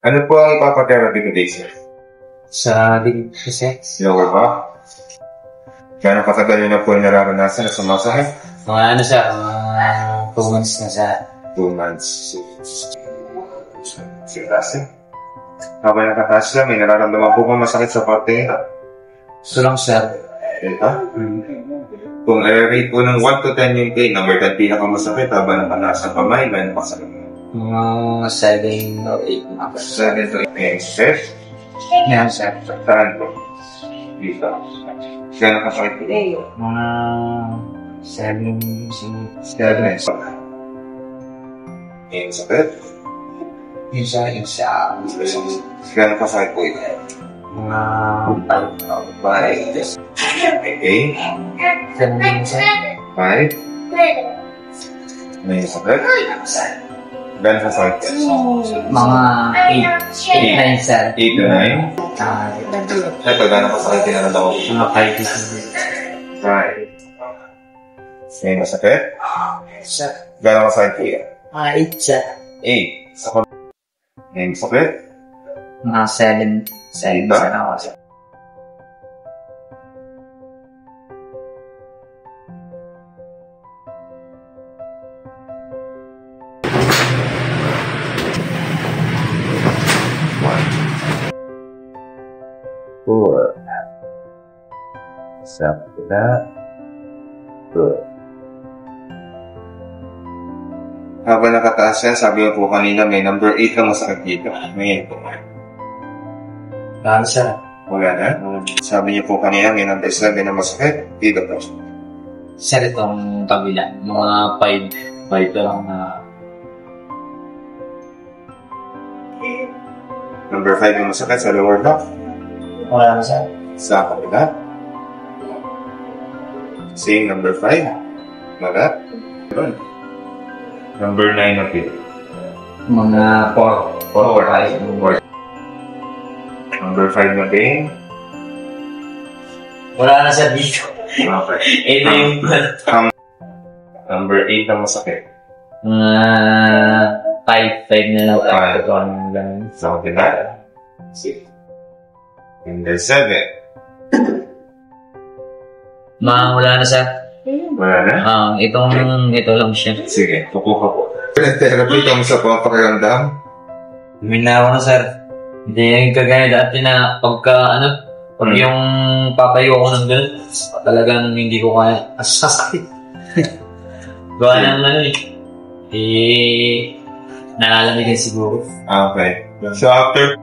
Ano po ang ipapatherapy today, sir? Sa sex? Lower back? Gano'ng katagal nyo na po nararanasan na sumasakit? Mga ano siya, 2 months na siya. 2 months. Sige, kasi. Habang nakataas lang, may nararamdaman po ba masakit sa parte? So lang siya. Ito? Kung i-rate po ng 1 to 10 yung pain, number 10 pinakamasakit, habang nakataas ang kamay, gano'ng masakit? Mga 7 or 8 na. 7 to 8 inches? Yan siya. Saan po? Dito. Gano'ng kasakit po? Mga 7 inches. Yung sakit? Yun siya. Gano'ng kasakit po ito? Mga 5. 5. Okay. 7 din siya. 5. May sakit? Gano'ng kasakit? Mga 8 9 siya. 8 to 9? Ito, gano'ng kasakit tinanong ko? Mga 5 din 5. May masakit? siya. Gano'ng kasakit po ito? Mga 8 siya. 8. Sa may masakit? Mga 7 siya na ako siya. Four. After that. Good. Habang nakataas yan, sabi ko po kanina may number 8 na masakit dito. Ngayon po. Ano siya? Wala na? Sabi niyo po kanina may number 7 na masakit. Dito po. Siya itong kabila. Mga 5 lang na. Number 5 yung masakit sa lower back. Wala na siya. Sa kabila. Same number 5. Wala. Good. Number 9 na pit. Mga 4 or 5. Number 5 na pain. Wala na siya dito. Okay. Ito yung Number 8 na masakit. mga 5 na lang. 5. Sa kabila. 6. Number 7. Wala na siya. Wala na? Ito lang siya. Sige, kukuha po. Therapy, kamusta po ang pakiramdam? Minawa na sir. Hindi yung kagaya dati na pag yung papayo ako ng ganun, talagang hindi ko kaya. Sasakit. Gawa ng nalalamigin siguro. Okay. So after